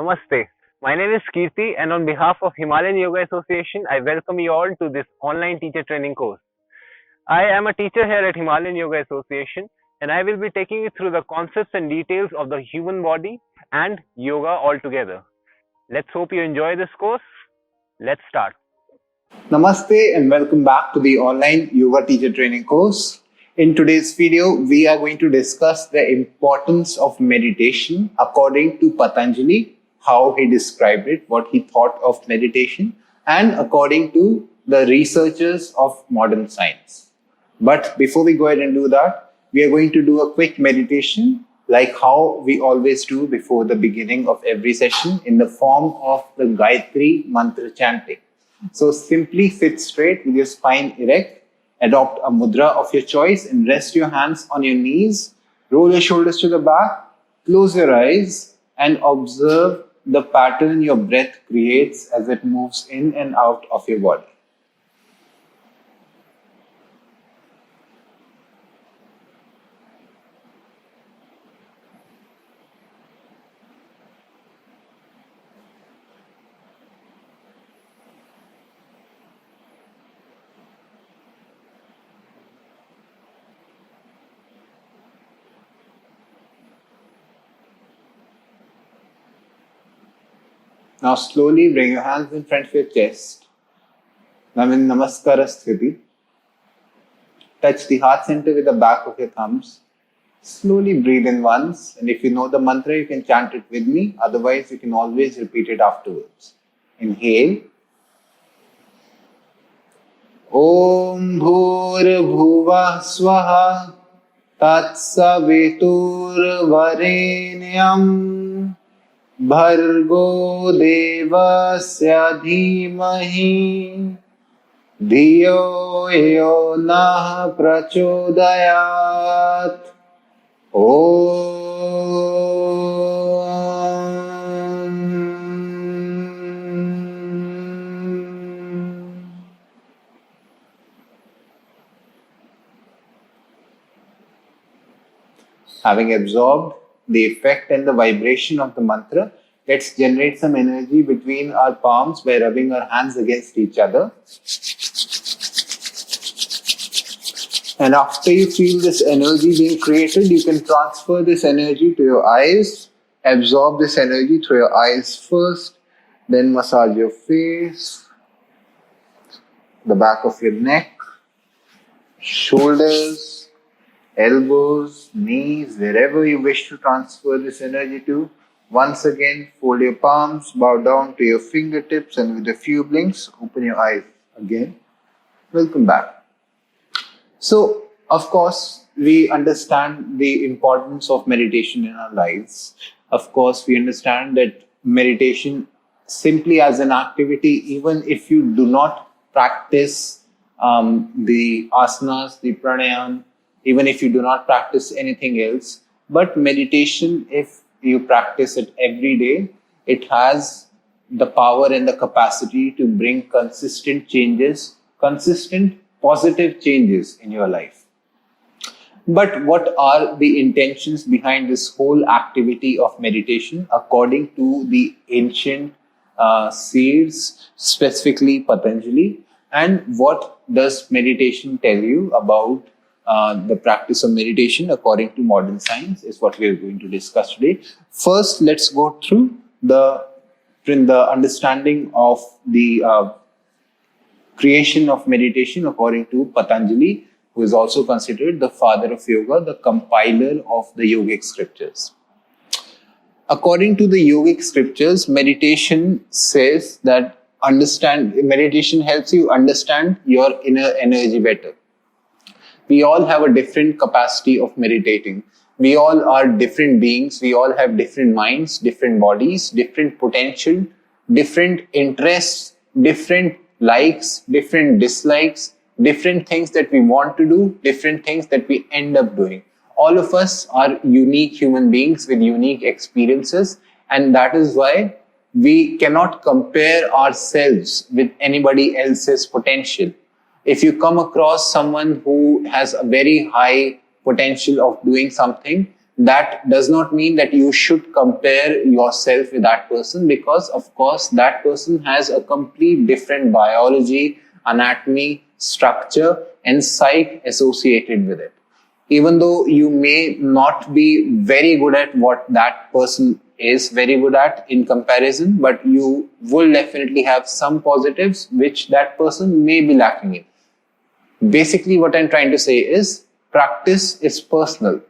Namaste. My name is Kirti, and on behalf of Himalayan Yoga Association, I welcome you all to this online teacher training course. I am a teacher here at Himalayan Yoga Association, and I will be taking you through the concepts and details of the human body and yoga altogether. Let's hope you enjoy this course. Let's start. Namaste and welcome back to the online yoga teacher training course. In today's video, we are going to discuss the importance of meditation according to Patanjali, how he described it, what he thought of meditation, and according to the researchers of modern science. But before we go ahead and do that, we are going to do a quick meditation like how we always do before the beginning of every session in the form of the Gayatri mantra chanting. So simply sit straight with your spine erect, adopt a mudra of your choice and rest your hands on your knees, roll your shoulders to the back, close your eyes and observe the pattern your breath creates as it moves in and out of your body. Now slowly bring your hands in front of your chest. Now in Namaskara Sthiti, touch the heart center with the back of your thumbs. Slowly breathe in once, and if you know the mantra, you can chant it with me. Otherwise, you can always repeat it afterwards. Inhale. Om Bhur Bhuva Swaha Tatsavitur Varenyam Bhargo Devasya Dhimahi Dhiyo Yo Nah Prachodayat Having absorbed the effect and the vibration of the mantra, let's generate some energy between our palms by rubbing our hands against each other. And after you feel this energy being created, you can transfer this energy to your eyes. Absorb this energy through your eyes first, then massage your face, the back of your neck, shoulders, elbows, knees, wherever you wish to transfer this energy to. Once again, fold your palms, bow down to your fingertips, and with a few blinks, open your eyes again. Welcome back. So, of course, we understand the importance of meditation in our lives. Of course, we understand that meditation simply as an activity, even if you do not practice the asanas, the pranayam, even if you do not practice anything else, but meditation, if you practice it every day, it has the power and the capacity to bring consistent changes, consistent positive changes in your life. But what are the intentions behind this whole activity of meditation according to the ancient seers, specifically Patanjali, and what does meditation tell you about the practice of meditation according to modern science is what we are going to discuss today. First, let's go through the understanding of the creation of meditation according to Patanjali, who is also considered the father of yoga, the compiler of the yogic scriptures. According to the yogic scriptures, meditation says that meditation helps you understand your inner energy better. We all have a different capacity of meditating. We all are different beings. We all have different minds, different bodies, different potential, different interests, different likes, different dislikes, different things that we want to do, different things that we end up doing. All of us are unique human beings with unique experiences, and that is why we cannot compare ourselves with anybody else's potential. If you come across someone who has a very high potential of doing something, that does not mean that you should compare yourself with that person, because of course that person has a complete different biology, anatomy, structure and psyche associated with it. Even though you may not be very good at what that person is very good at in comparison, but you will definitely have some positives which that person may be lacking in. Basically, what I'm trying to say is practice is personal.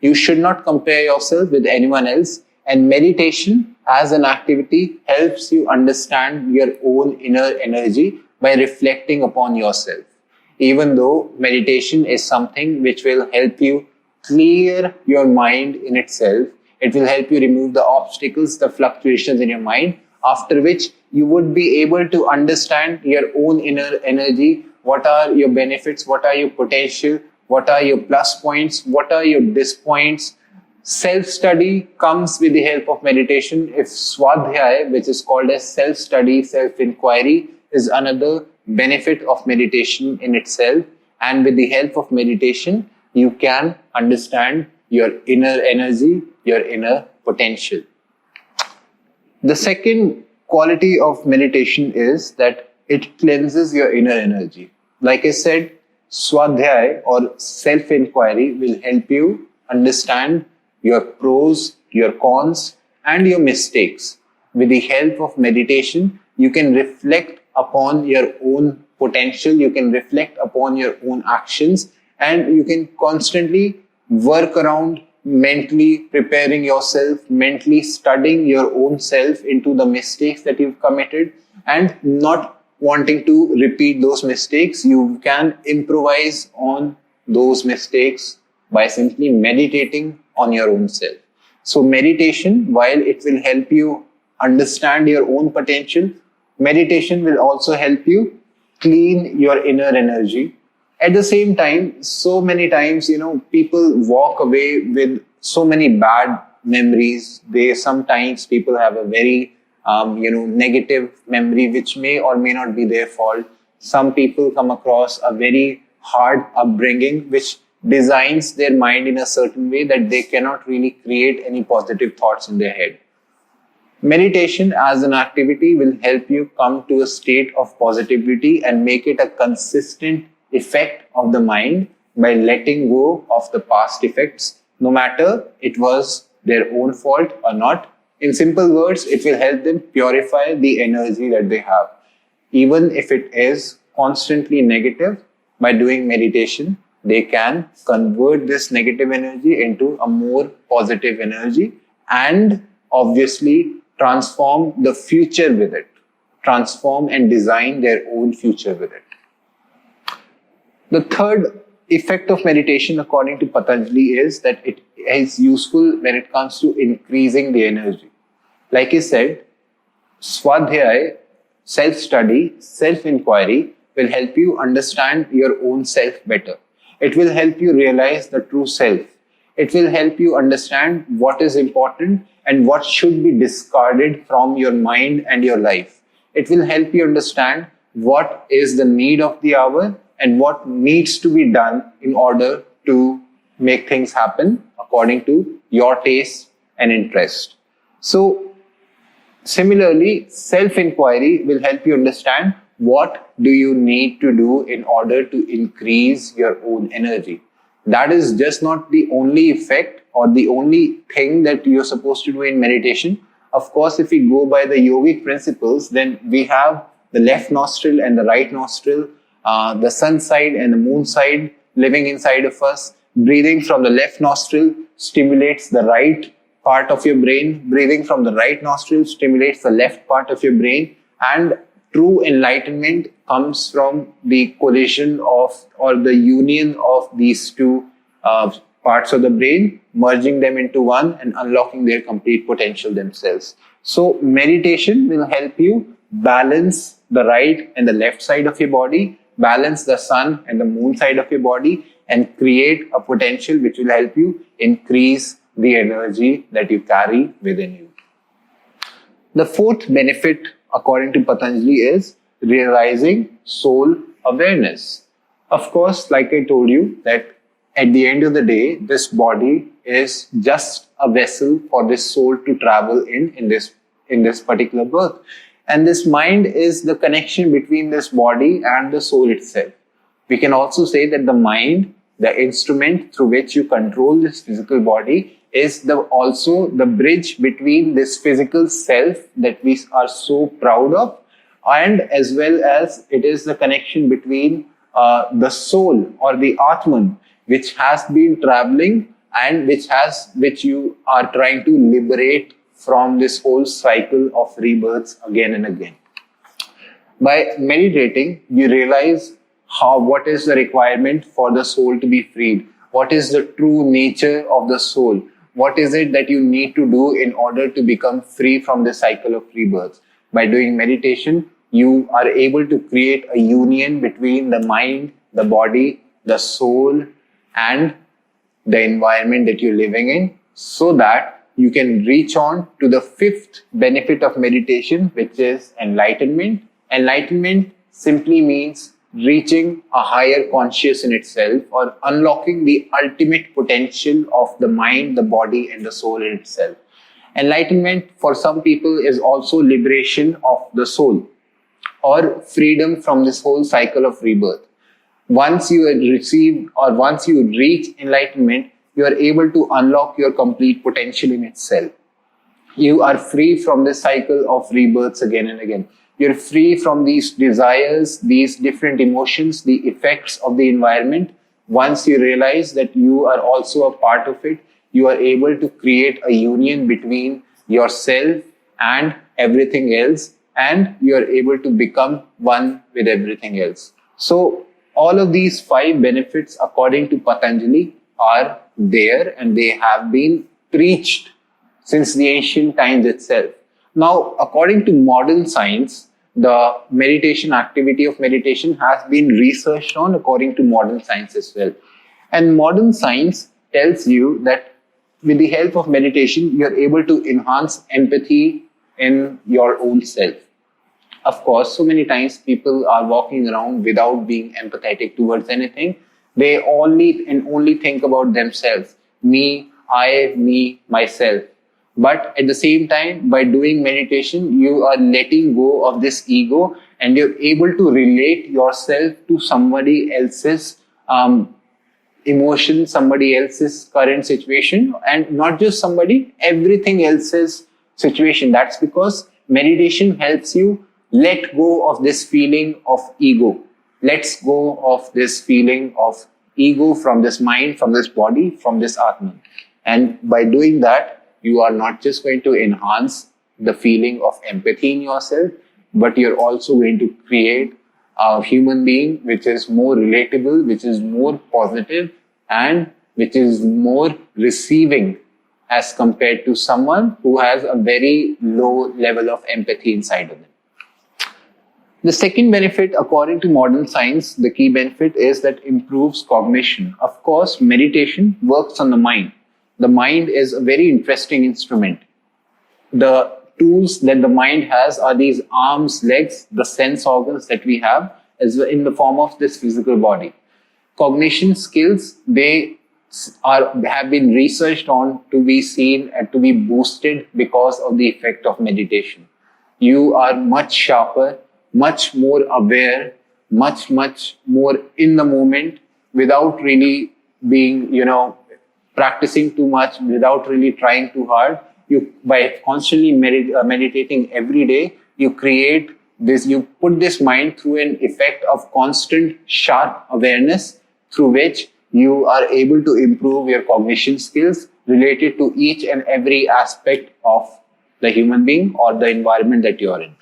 You should not compare yourself with anyone else, and meditation as an activity helps you understand your own inner energy by reflecting upon yourself. Even though meditation is something which will help you clear your mind in itself, it will help you remove the obstacles, the fluctuations in your mind, after which you would be able to understand your own inner energy. What are your benefits? What are your potential? What are your plus points? What are your dispoints? Self-study comes with the help of meditation. If Swadhyay, which is called as self-study, self-inquiry, is another benefit of meditation in itself. And with the help of meditation, you can understand your inner energy, your inner potential. The second quality of meditation is that it cleanses your inner energy. Like I said, Swadhyay or self-inquiry will help you understand your pros, your cons, and your mistakes. With the help of meditation, you can reflect upon your own potential, you can reflect upon your own actions, and you can constantly work around mentally preparing yourself, mentally studying your own self into the mistakes that you've committed and not wanting to repeat those mistakes. You can improvise on those mistakes by simply meditating on your own self. So meditation, while it will help you understand your own potential, meditation will also help you clean your inner energy. At the same time, so many times, people walk away with so many bad memories. Sometimes people have a very, negative memory, which may or may not be their fault. Some people come across a very hard upbringing, which designs their mind in a certain way that they cannot really create any positive thoughts in their head. Meditation as an activity will help you come to a state of positivity and make it a consistent effect of the mind by letting go of the past effects, no matter it was their own fault or not. In simple words, it will help them purify the energy that they have. Even if it is constantly negative, by doing meditation, they can convert this negative energy into a more positive energy and obviously transform the future with it, transform and design their own future with it. The third effect of meditation, according to Patanjali, is that it is useful when it comes to increasing the energy. Like I said, Swadhyay, self-study, self-inquiry will help you understand your own self better. It will help you realize the true self. It will help you understand what is important and what should be discarded from your mind and your life. It will help you understand what is the need of the hour and what needs to be done in order to make things happen according to your taste and interest. So, similarly, self-inquiry will help you understand what do you need to do in order to increase your own energy. That is just not the only effect or the only thing that you're supposed to do in meditation. Of course, if we go by the yogic principles, then we have the left nostril and the right nostril, the sun side and the moon side living inside of us. Breathing from the left nostril stimulates the right part of your brain. Breathing from the right nostril stimulates the left part of your brain. And true enlightenment comes from the collision of or the union of these two parts of the brain, merging them into one and unlocking their complete potential themselves. So meditation will help you balance the right and the left side of your body, balance the sun and the moon side of your body, and create a potential which will help you increase the energy that you carry within you. The fourth benefit, according to Patanjali, is realizing soul awareness. Of course, like I told you, that at the end of the day, this body is just a vessel for this soul to travel in this particular birth. And this mind is the connection between this body and the soul itself. We can also say that the mind, the instrument through which you control this physical body, is also the bridge between this physical self that we are so proud of, and as well as it is the connection between the soul or the Atman, which has been traveling and which you are trying to liberate from this whole cycle of rebirths again and again. By meditating, you realize what is the requirement for the soul to be freed. What is the true nature of the soul? What is it that you need to do in order to become free from the cycle of rebirths? By doing meditation, you are able to create a union between the mind, the body, the soul, and the environment that you're living in, so that you can reach on to the fifth benefit of meditation, which is enlightenment. Enlightenment simply means reaching a higher conscious in itself, or unlocking the ultimate potential of the mind, the body, and the soul in itself. Enlightenment for some people is also liberation of the soul, or freedom from this whole cycle of rebirth. Once you receive, or once you reach enlightenment, you are able to unlock your complete potential in itself. You are free from this cycle of rebirths again and again. You're free from these desires, these different emotions, the effects of the environment. Once you realize that you are also a part of it, you are able to create a union between yourself and everything else, and you are able to become one with everything else. So all of these 5 benefits, according to Patanjali, are there, and they have been preached since the ancient times itself. Now, according to modern science, the meditation activity of meditation has been researched on according to modern science as well. And modern science tells you that with the help of meditation, you're able to enhance empathy in your own self. Of course, so many times people are walking around without being empathetic towards anything. They only think about themselves. Me, I, me, myself. But at the same time, by doing meditation, you are letting go of this ego, and you're able to relate yourself to somebody else's emotion, somebody else's current situation, and not just somebody, everything else's situation. That's because meditation helps you let go of this feeling of ego. Let's go of this feeling of ego from this mind, from this body, from this Atman. And by doing that, you are not just going to enhance the feeling of empathy in yourself, but you're also going to create a human being which is more relatable, which is more positive, and which is more receiving as compared to someone who has a very low level of empathy inside of them. The second benefit, according to modern science, the key benefit is that improves cognition. Of course, meditation works on the mind. The mind is a very interesting instrument. The tools that the mind has are these arms, legs, the sense organs that we have, as in the form of this physical body. Cognition skills, they have been researched on to be seen and to be boosted because of the effect of meditation. You are much sharper, much more aware, much more in the moment, without really being, practicing too much, without really trying too hard. By constantly meditating every day, you create this, you put this mind through an effect of constant sharp awareness, through which you are able to improve your cognition skills related to each and every aspect of the human being or the environment that you're in.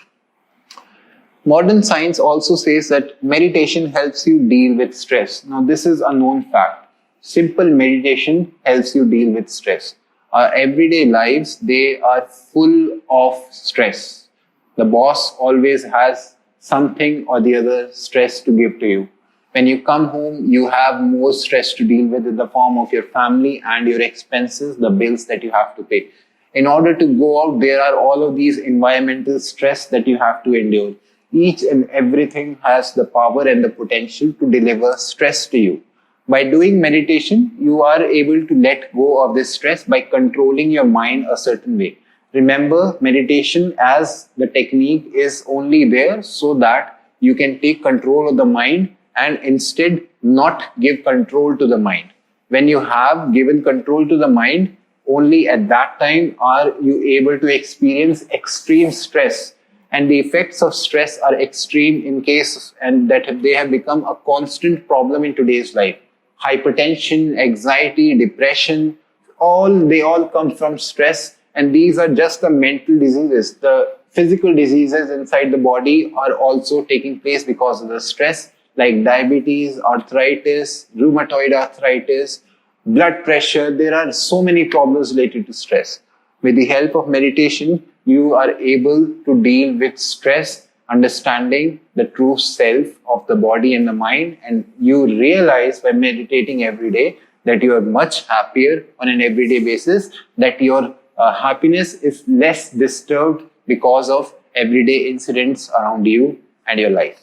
Modern science also says that meditation helps you deal with stress. Now, this is a known fact. Simple meditation helps you deal with stress. Our everyday lives, they are full of stress. The boss always has something or the other stress to give to you. When you come home, you have more stress to deal with in the form of your family and your expenses, the bills that you have to pay. In order to go out, there are all of these environmental stress that you have to endure. Each and everything has the power and the potential to deliver stress to you. By doing meditation, you are able to let go of this stress by controlling your mind a certain way. Remember, meditation as the technique is only there so that you can take control of the mind and instead not give control to the mind. When you have given control to the mind, only at that time are you able to experience extreme stress. And the effects of stress are extreme in case and that they have become a constant problem in today's life. Hypertension, anxiety, depression, they all come from stress, and these are just the mental diseases. The physical diseases inside the body are also taking place because of the stress, like diabetes, arthritis, rheumatoid arthritis, blood pressure. There are so many problems related to stress. With the help of meditation, you are able to deal with stress, understanding the true self of the body and the mind, and you realize by meditating every day that you are much happier on an everyday basis, that your happiness is less disturbed because of everyday incidents around you and your life.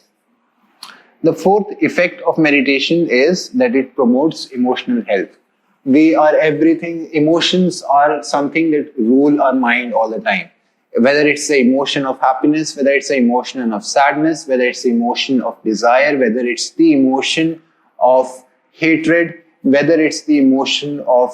The fourth effect of meditation is that it promotes emotional health. We are everything. Emotions are something that rule our mind all the time. Whether it's the emotion of happiness, whether it's the emotion of sadness, whether it's the emotion of desire, whether it's the emotion of hatred, whether it's the emotion of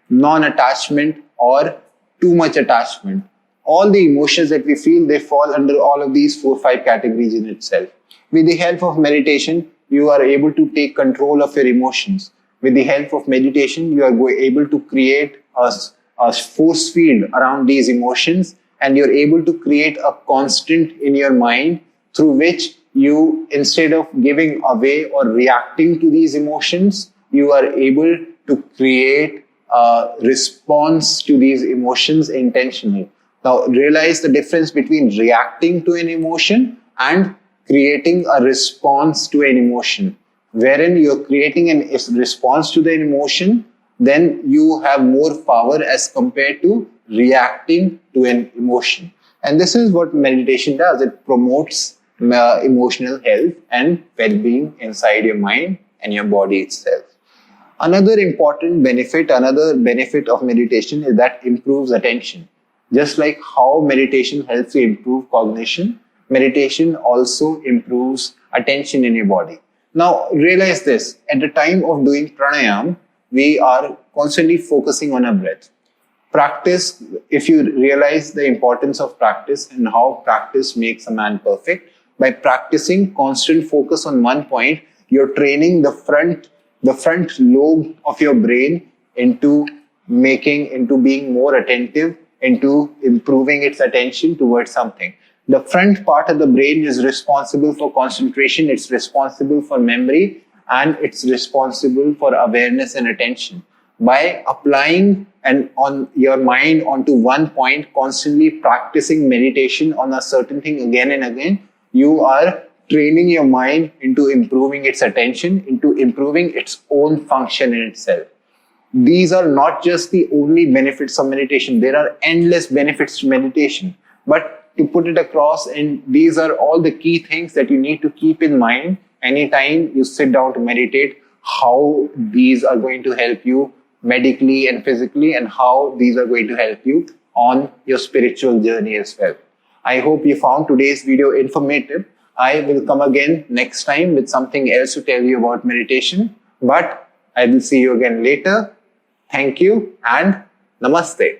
non-attachment or too much attachment. All the emotions that we feel, they fall under all of these 4-5 categories in itself. With the help of meditation, you are able to take control of your emotions. With the help of meditation, you are able to create a force field around these emotions, and you're able to create a constant in your mind through which you, instead of giving away or reacting to these emotions, you are able to create a response to these emotions intentionally. Now, realize the difference between reacting to an emotion and creating a response to an emotion. Wherein you're creating a response to the emotion, then you have more power as compared to reacting to an emotion. And this is what meditation does. It promotes emotional health and well-being inside your mind and your body itself. Another benefit of meditation is that improves attention. Just like how meditation helps you improve cognition, meditation also improves attention in your body. Now, realize this. At the time of doing pranayam, we are constantly focusing on our breath. Practice, if you realize the importance of practice and how practice makes a man perfect, by practicing constant focus on one point, you're training the front lobe of your brain into being more attentive, into improving its attention towards something. The front part of the brain is responsible for concentration, it's responsible for memory, and it's responsible for awareness and attention. By applying on your mind onto one point, constantly practicing meditation on a certain thing again and again, you are training your mind into improving its attention, into improving its own function in itself. These are not just the only benefits of meditation. There are endless benefits to meditation. But to put it across, and these are all the key things that you need to keep in mind anytime you sit down to meditate, how these are going to help you medically and physically, and how these are going to help you on your spiritual journey as well. I hope you found today's video informative. I will come again next time with something else to tell you about meditation, but I will see you again later. Thank you and Namaste.